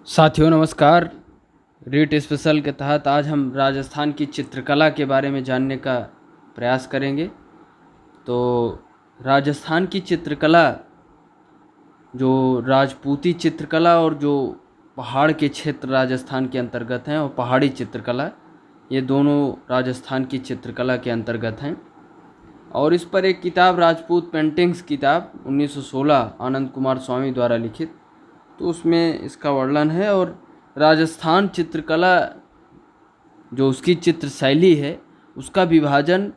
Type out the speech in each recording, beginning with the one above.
साथियों नमस्कार। रीट स्पेशल के तहत आज हम राजस्थान की चित्रकला के बारे में जानने का प्रयास करेंगे। तो राजस्थान की चित्रकला, जो राजपूती चित्रकला और जो पहाड़ के क्षेत्र राजस्थान के अंतर्गत हैं, और पहाड़ी चित्रकला, ये दोनों राजस्थान की चित्रकला के अंतर्गत हैं। और इस पर एक किताब, राजपूत पेंटिंग्स किताब 1916 आनंद कुमार स्वामी द्वारा लिखित, तो उसमें इसका वर्णन है। और राजस्थान चित्रकला, जो उसकी चित्र शैली है, उसका विभाजन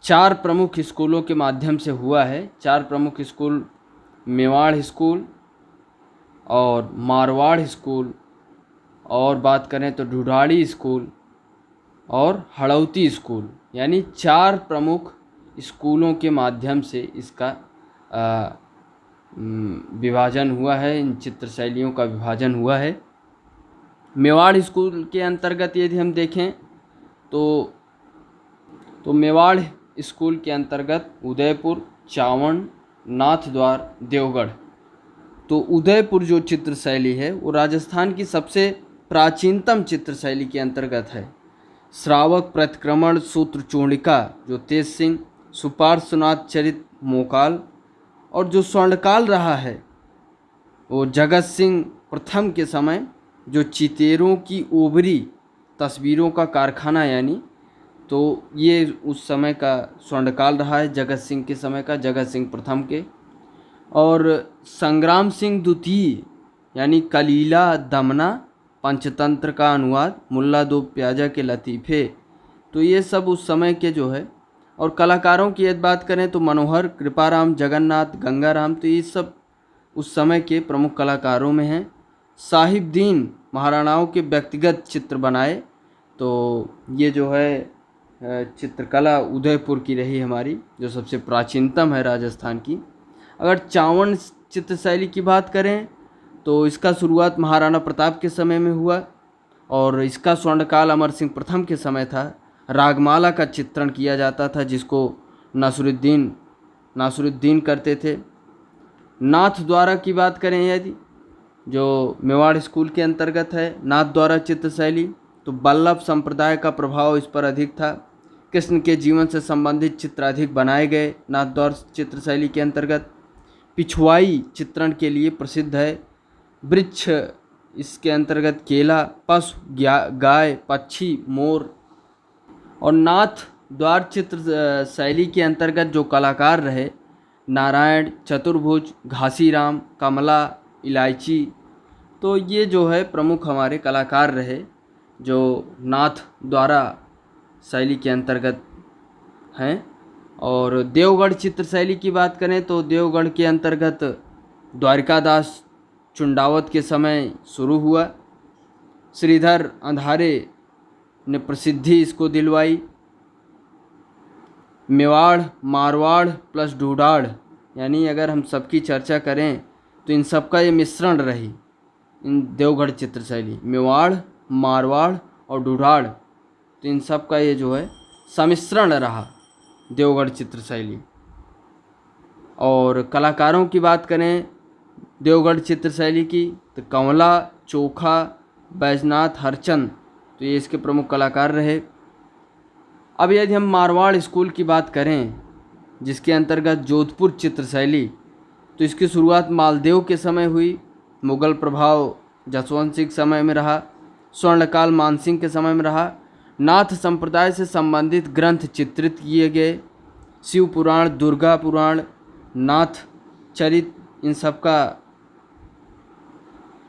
4 प्रमुख स्कूलों के माध्यम से हुआ है। 4 प्रमुख स्कूल, मेवाड़ स्कूल और मारवाड़ स्कूल, और बात करें तो ढूढ़ाड़ी स्कूल और हड़ौती स्कूल, यानी 4 प्रमुख स्कूलों के माध्यम से इसका विभाजन हुआ है। इन चित्र शैलियों का विभाजन हुआ है। मेवाड़ स्कूल के अंतर्गत यदि हम देखें तो मेवाड़ स्कूल के अंतर्गत उदयपुर, चावंड, नाथद्वार, देवगढ़। तो उदयपुर जो चित्र शैली है वो राजस्थान की सबसे प्राचीनतम चित्र शैली के अंतर्गत है। श्रावक प्रतिक्रमण सूत्र चूर्णिका, जो तेज सिंह, सुपार्श्वनाथ चरित मोकाल, और जो स्वर्णकाल रहा है वो जगत सिंह प्रथम के समय, जो चितेरों की ओबरी तस्वीरों का कारखाना, यानी तो ये उस समय का स्वर्णकाल रहा है, जगत सिंह के समय का, जगत सिंह प्रथम के। और संग्राम सिंह द्वितीय, यानी कलीला दमना पंचतंत्र का अनुवाद, मुल्ला दो प्याजा के लतीफ़े, तो ये सब उस समय के जो है। और कलाकारों की यदि बात करें तो मनोहर, कृपाराम, जगन्नाथ, गंगाराम, तो ये सब उस समय के प्रमुख कलाकारों में हैं। साहिबदीन महाराणाओं के व्यक्तिगत चित्र बनाए, तो ये जो है चित्रकला उदयपुर की रही हमारी, जो सबसे प्राचीनतम है राजस्थान की। अगर चावंड चित्र शैली की बात करें तो इसका शुरुआत महाराणा प्रताप के समय में हुआ, और इसका स्वर्णकाल अमर सिंह प्रथम के समय था। रागमाला का चित्रण किया जाता था, जिसको नासरुद्दीन करते थे। नाथद्वारा की बात करें यदि, जो मेवाड़ स्कूल के अंतर्गत है, नाथद्वारा चित्र शैली, तो वल्लभ संप्रदाय का प्रभाव इस पर अधिक था। कृष्ण के जीवन से संबंधित चित्र अधिक बनाए गए नाथद्वारा चित्र शैली के अंतर्गत। पिछवाई चित्रण के लिए प्रसिद्ध है। वृक्ष इसके अंतर्गत केला, पशु, गाय, पक्षी, मोर। और नाथ द्वार चित्र शैली के अंतर्गत जो कलाकार रहे, नारायण, चतुर्भुज, घासीराम, कमला, इलायची, तो ये जो है प्रमुख हमारे कलाकार रहे, जो नाथ द्वारा शैली के अंतर्गत हैं। और देवगढ़ चित्र शैली की बात करें तो देवगढ़ के अंतर्गत द्वारिकादास चुंडावत के समय शुरू हुआ। श्रीधर अंधारे ने प्रसिद्धि इसको दिलवाई। मेवाड़, मारवाड़ प्लस ढूढ़ाड़, यानी अगर हम सबकी चर्चा करें तो इन सबका ये मिश्रण रही, इन देवगढ़ चित्र शैली, मेवाड़, मारवाड़ और ढूढ़ाड़, तो इन सब का ये जो है सम्मिश्रण रहा देवगढ़ चित्र शैली। और कलाकारों की बात करें देवगढ़ चित्र शैली की, तो कंवला, चोखा, बैजनाथ, हरचंद, तो ये इसके प्रमुख कलाकार रहे। अब यदि हम मारवाड़ स्कूल की बात करें, जिसके अंतर्गत जोधपुर चित्र शैली, तो इसकी शुरुआत मालदेव के समय हुई। मुगल प्रभाव जसवंत सिंह के समय में रहा। स्वर्णकाल मानसिंह के समय में रहा। नाथ संप्रदाय से संबंधित ग्रंथ चित्रित किए गए। शिव पुराण, दुर्गा पुराण, नाथ चरित, इन सब का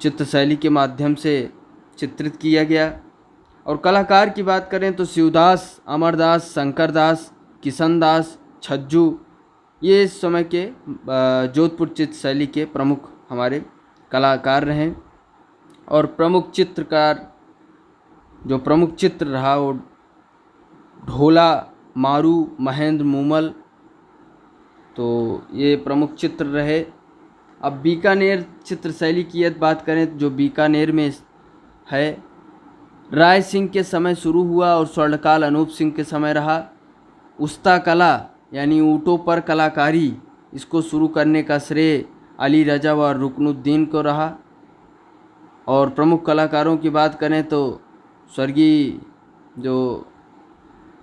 चित्र शैली के माध्यम से चित्रित किया गया। और कलाकार की बात करें तो शिवदास, अमरदास, शंकरदास, किशनदास, छज्जू, ये इस समय के जोधपुर चित्र शैली के प्रमुख हमारे कलाकार रहे। और प्रमुख चित्रकार, जो प्रमुख चित्र रहा वो ढोला, मारू, महेंद्र मूमल, तो ये प्रमुख चित्र रहे। अब बीकानेर चित्र शैली की यदि बात करें, जो बीकानेर में है, राय सिंह के समय शुरू हुआ और स्वर्णकाल अनूप सिंह के समय रहा। उस्ता कला, यानी ऊँटों पर कलाकारी, इसको शुरू करने का श्रेय अली रजा व रुकनुद्दीन को रहा। और प्रमुख कलाकारों की बात करें तो स्वर्गीय जो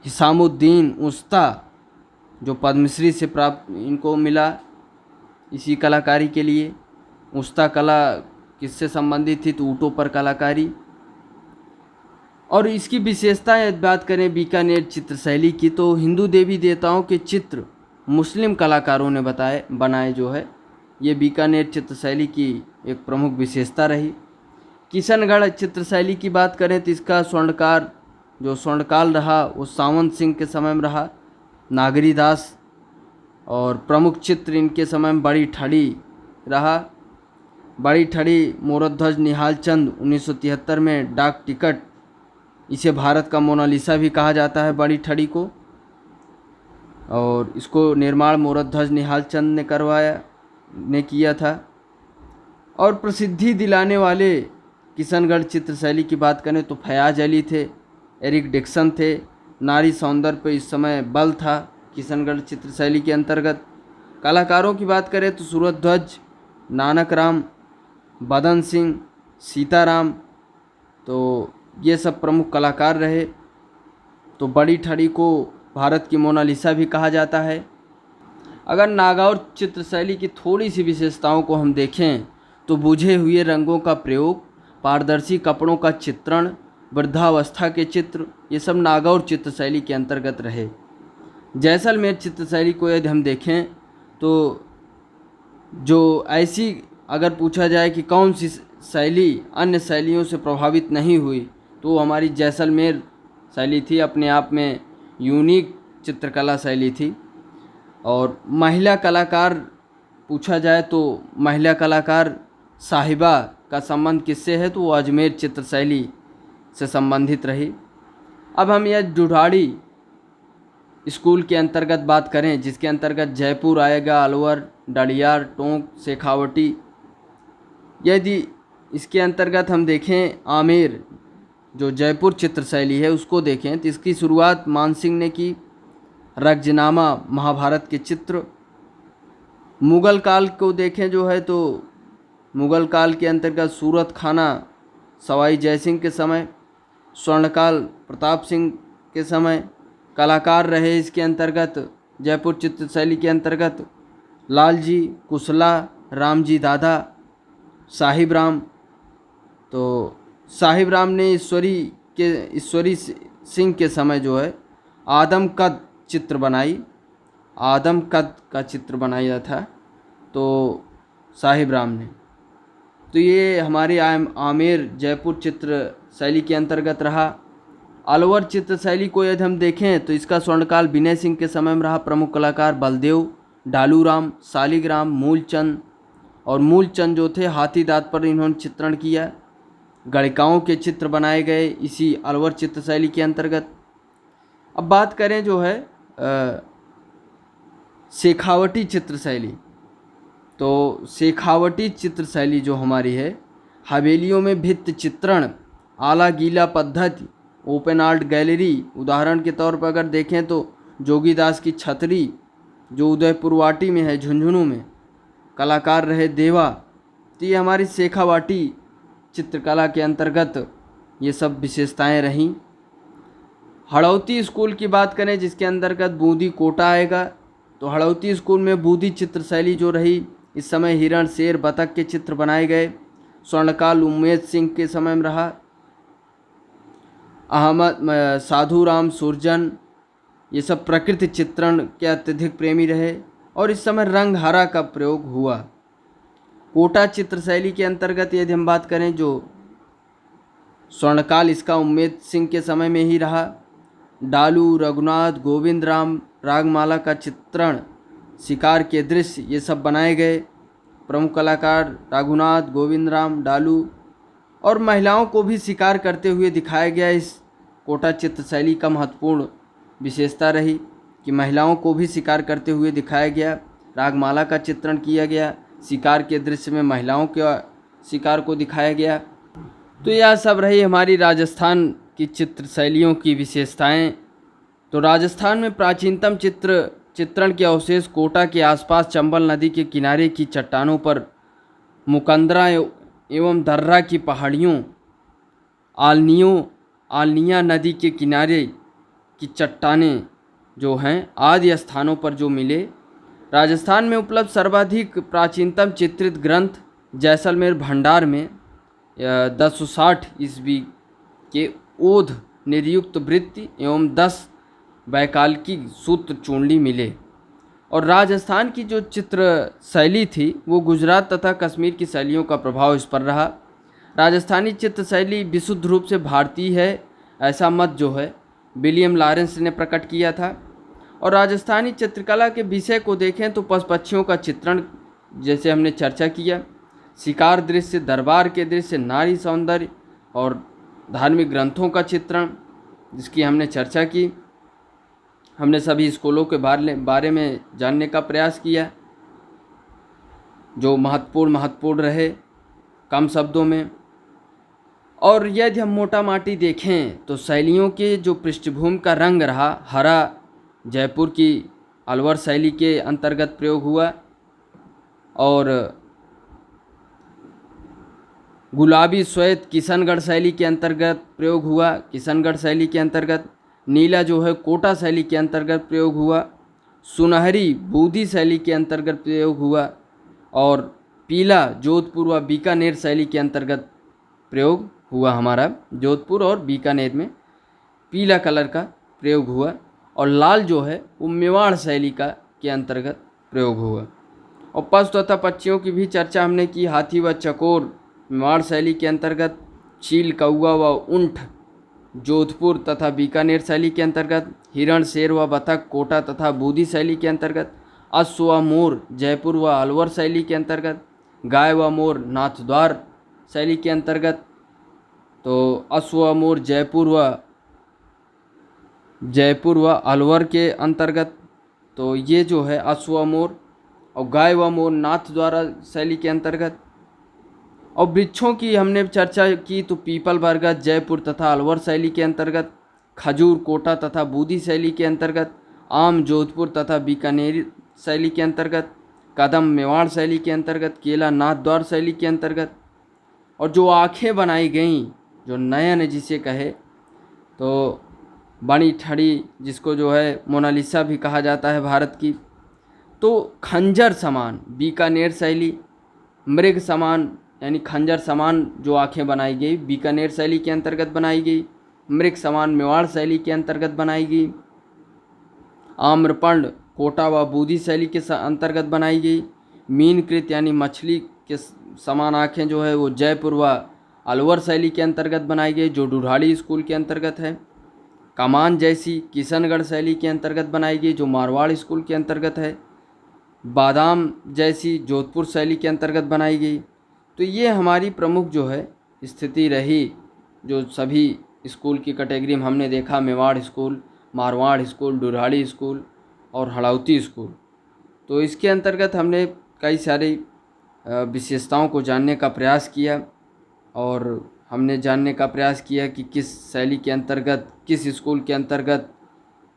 हिसामुद्दीन उस्ता, जो पद्मश्री से प्राप्त इनको मिला इसी कलाकारी के लिए। उस्ता कला किससे संबंधित थी, तो ऊँटों पर कलाकारी। और इसकी विशेषताएं बात करें बीकानेर चित्र शैली की, तो हिंदू देवी देवताओं के चित्र मुस्लिम कलाकारों ने बनाए जो है, ये बीकानेर चित्र शैली की एक प्रमुख विशेषता रही। किशनगढ़ चित्र शैली की बात करें तो इसका स्वर्णकाल रहा वो सावंत सिंह के समय में रहा, नागरीदास। और प्रमुख चित्र इनके समय में बड़ी ठड़ी रहा। बड़ी ठड़ी मोरध्वज निहाल चंद 1973 में डाक टिकट, इसे भारत का मोनालिसा भी कहा जाता है बड़ी ठड़ी को, और इसको निर्माण मोरध्वज निहाल चंद ने किया था। और प्रसिद्धि दिलाने वाले किशनगढ़ चित्र शैली की बात करें तो फयाज अली थे, एरिक डिक्सन थे। नारी सौंदर्य पर इस समय बल था किशनगढ़ चित्र शैली के अंतर्गत। कलाकारों की बात करें तो सूरजध्वज, नानक राम, बदन सिंह, सीताराम, तो ये सब प्रमुख कलाकार रहे। तो बड़ी ठड़ी को भारत की मोनालिसा भी कहा जाता है। अगर नागौर चित्र शैली की थोड़ी सी विशेषताओं को हम देखें तो बुझे हुए रंगों का प्रयोग, पारदर्शी कपड़ों का चित्रण, वृद्धावस्था के चित्र, ये सब नागौर चित्र शैली के अंतर्गत रहे। जैसलमेर चित्र शैली को यदि हम देखें तो जो ऐसी अगर पूछा जाए कि कौन सी शैली अन्य शैलियों से प्रभावित नहीं हुई, तो हमारी जैसलमेर शैली थी, अपने आप में यूनिक चित्रकला शैली थी। और महिला कलाकार पूछा जाए तो महिला कलाकार साहिबा का संबंध किससे है, तो वो अजमेर चित्र शैली से संबंधित रही। अब हम यह जुढ़ाड़ी स्कूल के अंतर्गत बात करें, जिसके अंतर्गत जयपुर आएगा, अलवर, डडियार, टोंक, शेखावटी। यदि इसके अंतर्गत हम देखें आमेर, जो जयपुर चित्र शैली है उसको देखें तो इसकी शुरुआत मानसिंह ने की। रगजनामा महाभारत के चित्र। मुग़ल काल को देखें जो है तो मुग़ल काल के अंतर्गत सूरत खाना सवाई जयसिंह के समय, स्वर्णकाल प्रताप सिंह के समय। कलाकार रहे इसके अंतर्गत जयपुर चित्र शैली के अंतर्गत लालजी, कुशला, रामजी दादा, साहिब राम। तो साहिब राम ने ईश्वरी सिंह के समय जो है आदम कद का चित्र बनाया था, तो साहिब राम ने। तो ये हमारे आमेर जयपुर चित्र शैली के अंतर्गत रहा। अलवर चित्र शैली को यदि हम देखें तो इसका स्वर्णकाल विनय सिंह के समय में रहा। प्रमुख कलाकार बलदेव, डालूराम, शालिग्राम, मूलचंद। और मूलचंद जो थे हाथी दांत पर इन्होंने चित्रण किया। गणिकाओं के चित्र बनाए गए इसी अलवर चित्र शैली के अंतर्गत। अब बात करें जो है शेखावटी चित्र शैली, तो शेखावटी चित्र शैली जो हमारी है, हवेलियों में भित्ति चित्रण, आला गीला पद्धति, ओपन आर्ट गैलरी। उदाहरण के तौर पर अगर देखें तो जोगीदास की छतरी जो उदयपुर वाटी में है, झुंझुनू में, कलाकार रहे देवा। तो ये हमारी शेखावाटी चित्रकला के अंतर्गत ये सब विशेषताएं रहीं। हड़ौती स्कूल की बात करें जिसके अंतर्गत बूंदी कोटा आएगा, तो हड़ौती स्कूल में बूंदी चित्र शैली जो रही, इस समय हिरण, शेर, बतख के चित्र बनाए गए। स्वर्णकाल उम्मेद सिंह के समय में रहा। साधु राम सुरजन, ये सब प्रकृति चित्रण के अत्यधिक प्रेमी रहे और इस समय रंग हरा का प्रयोग हुआ। कोटा चित्र शैली के अंतर्गत यदि हम बात करें, जो स्वर्णकाल इसका उम्मेद सिंह के समय में ही रहा। डालू, रघुनाथ, गोविंद राम, रागमाला का चित्रण, शिकार के दृश्य, ये सब बनाए गए। प्रमुख कलाकार रघुनाथ, गोविंद राम, डालू। और महिलाओं को भी शिकार करते हुए दिखाया गया। इस कोटा चित्र शैली का महत्वपूर्ण विशेषता रही कि महिलाओं को भी शिकार करते हुए दिखाया गया। रागमाला का चित्रण किया गया, शिकार के दृश्य में महिलाओं के शिकार को दिखाया गया। तो यह सब रही हमारी राजस्थान की चित्र शैलियों की विशेषताएं। तो राजस्थान में प्राचीनतम चित्रण के अवशेष कोटा के आसपास चंबल नदी के किनारे की चट्टानों पर मुकंदरा एवं दर्रा की पहाड़ियों, आलनिया नदी के किनारे की चट्टानें जो हैं आदि स्थानों पर जो मिले। राजस्थान में उपलब्ध सर्वाधिक प्राचीनतम चित्रित ग्रंथ जैसलमेर भंडार में 1060 ईस्वी के ओध निर्युक्त वृत्ति एवं 10 वैकल्पिक सूत्र चूंडी मिले। और राजस्थान की जो चित्र शैली थी वो गुजरात तथा कश्मीर की शैलियों का प्रभाव इस पर रहा। राजस्थानी चित्र शैली विशुद्ध रूप से भारतीय है, ऐसा मत जो है विलियम लॉरेंस ने प्रकट किया था। और राजस्थानी चित्रकला के विषय को देखें तो पशु पक्षियों का चित्रण जैसे हमने चर्चा किया, शिकार दृश्य, दरबार के दृश्य, नारी सौंदर्य और धार्मिक ग्रंथों का चित्रण जिसकी हमने चर्चा की। हमने सभी स्कूलों के बारे में जानने का प्रयास किया जो महत्वपूर्ण रहे कम शब्दों में। और यदि हम मोटा माटी देखें तो शैलियों के जो पृष्ठभूमि का रंग रहा, हरा जयपुर की अलवर शैली के अंतर्गत प्रयोग हुआ और गुलाबी श्वेत किशनगढ़ शैली के अंतर्गत प्रयोग हुआ, किशनगढ़ शैली के अंतर्गत नीला जो है कोटा शैली के अंतर्गत प्रयोग हुआ, सुनहरी बूदी शैली के अंतर्गत प्रयोग हुआ और पीला जोधपुर व बीकानेर शैली के अंतर्गत प्रयोग हुआ। हमारा जोधपुर और बीकानेर में पीला कलर का प्रयोग हुआ और लाल जो है वो मेवाड़ शैली के अंतर्गत प्रयोग हुआ। और पशु तथा पक्षियों की भी चर्चा हमने की। हाथी व चकोर मेवाड़ शैली के अंतर्गत, चील, कौवा व ऊंट जोधपुर तथा बीकानेर शैली के अंतर्गत, हिरण, शेर व बतख कोटा तथा बूदी शैली के अंतर्गत, अश्व व मोर जयपुर व अलवर शैली के अंतर्गत, गाय व मोर नाथद्वार शैली के अंतर्गत। तो अश्व व मोर जयपुर व अलवर के अंतर्गत। तो ये जो है अश्व व मोर और गाय व मोर नाथद्वारा शैली के अंतर्गत। और वृक्षों की हमने चर्चा की तो पीपल, बरगद जयपुर तथा अलवर शैली के अंतर्गत, खजूर कोटा तथा बूदी शैली के अंतर्गत, आम जोधपुर तथा बीकानेर शैली के अंतर्गत, कदम मेवाड़ शैली के अंतर्गत, केला नाथद्वार शैली के अंतर्गत। और जो आँखें बनाई गईं, जो नयन जिसे कहे तो बड़ी ठड़ी जिसको जो है मोनालिसा भी कहा जाता है भारत की, तो खंजर समान बीकानेर शैली, मृग समान यानी खंजर समान जो आँखें बनाई गई बीकानेर शैली के अंतर्गत बनाई गई, मृग समान मेवाड़ शैली के अंतर्गत बनाई गई, आम्रपंड कोटा व बूदी शैली के अंतर्गत बनाई गई, मीनकृत यानी मछली के समान आँखें जो है वो जयपुर व अलवर शैली के अंतर्गत बनाई गई जो डुढ़ाड़ी स्कूल के अंतर्गत है, कमान जैसी किशनगढ़ शैली के अंतर्गत बनाई गई जो मारवाड़ स्कूल के अंतर्गत है, बादाम जैसी जोधपुर शैली के अंतर्गत बनाई गई। तो ये हमारी प्रमुख जो है स्थिति रही जो सभी स्कूल की कैटेगरी में हमने देखा, मेवाड़ स्कूल, मारवाड़ स्कूल, डुढ़ाड़ी स्कूल और हड़ौती स्कूल। तो इसके अंतर्गत हमने कई सारी विशेषताओं को जानने का प्रयास किया और हमने जानने का प्रयास किया कि किस शैली के अंतर्गत, किस स्कूल के अंतर्गत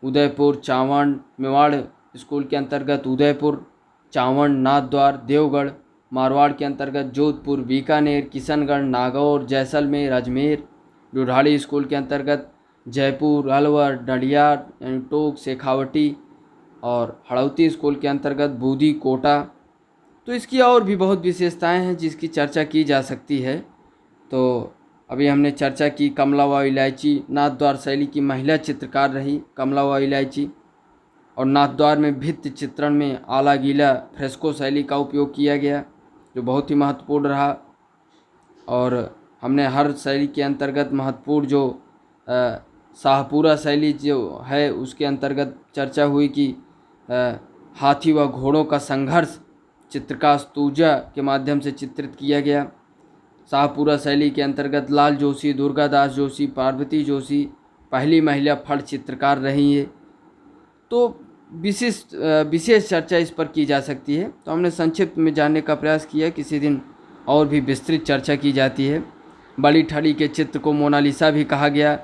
उदयपुर, चावंड, मेवाड़ स्कूल के अंतर्गत उदयपुर, चावंड, नाथद्वार, देवगढ़, मारवाड़ के अंतर्गत जोधपुर, बीकानेर, किशनगढ़, नागौर, जैसलमेर, अजमेर, डुढ़ाड़ी स्कूल के अंतर्गत जयपुर, अलवर, डडियार यानी टोक, शेखावटी और हड़ौती स्कूल के अंतर्गत बूदी, कोटा। तो इसकी और भी बहुत विशेषताएं हैं जिसकी चर्चा की जा सकती है। तो अभी हमने चर्चा की कमला व इलायची नाथद्वार शैली की महिला चित्रकार रही कमला व इलायची, और नाथद्वार में भित्ति चित्रण में आला गीला फ्रेस्को शैली का उपयोग किया गया जो बहुत ही महत्वपूर्ण रहा। और हमने हर शैली के अंतर्गत महत्वपूर्ण जो शाहपुरा शैली जो है उसके अंतर्गत चर्चा हुई कि हाथी व घोड़ों का संघर्ष चित्रकार स्तूजा के माध्यम से चित्रित किया गया। शाहपुरा शैली के अंतर्गत लाल जोशी, दुर्गादास जोशी, पार्वती जोशी पहली महिला फड़ चित्रकार रही है। तो विशेष चर्चा इस पर की जा सकती है। तो हमने संक्षिप्त में जानने का प्रयास किया, किसी दिन और भी विस्तृत चर्चा की जाती है। बड़ी ठड़ी के चित्र को मोनालिसा भी कहा गया।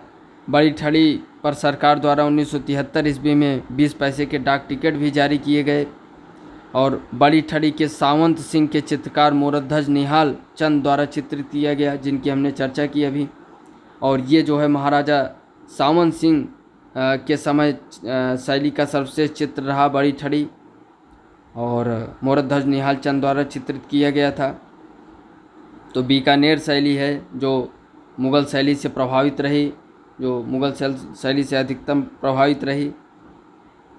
बड़ी ठड़ी पर सरकार द्वारा 1973 ईस्वी में 20 पैसे के डाक टिकट भी जारी किए गए। और बड़ी ठड़ी के सावंत सिंह के चित्रकार मोरध्वज निहाल चंद द्वारा चित्रित किया गया, जिनकी हमने चर्चा की अभी। और ये जो है महाराजा सावंत सिंह के समय शैली का सर्वश्रेष्ठ चित्र रहा बड़ी ठड़ी, और मोरध्वज निहाल चंद द्वारा चित्रित किया गया था। तो बीकानेर शैली है जो मुग़ल शैली से प्रभावित रही, जो मुग़ल शैली से अधिकतम प्रभावित रही।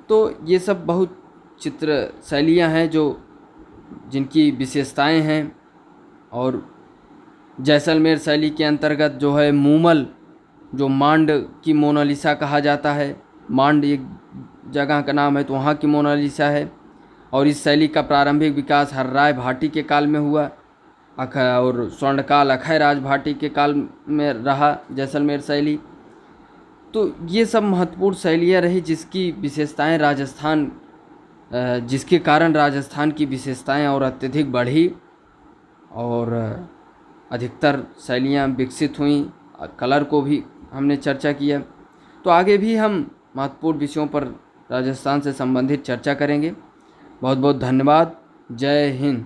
तो ये सब बहुत चित्र शैलियाँ हैं जो जिनकी विशेषताएं हैं। और जैसलमेर शैली के अंतर्गत जो है मूमल, जो मांड की मोनालिसा कहा जाता है, मांड एक जगह का नाम है, तो वहाँ की मोनालिसा है। और इस शैली का प्रारंभिक विकास हर्राय भाटी के काल में हुआ और स्वर्णकाल अक्षय राज भाटी के काल में रहा जैसलमेर शैली। तो ये सब महत्वपूर्ण शैलियाँ रही जिसकी विशेषताएं राजस्थान जिसके कारण राजस्थान की विशेषताएं और अत्यधिक बढ़ी और अधिकतर शैलियाँ विकसित हुईं। कलर को भी हमने चर्चा किया। तो आगे भी हम महत्वपूर्ण विषयों पर राजस्थान से संबंधित चर्चा करेंगे। बहुत बहुत धन्यवाद। जय हिंद।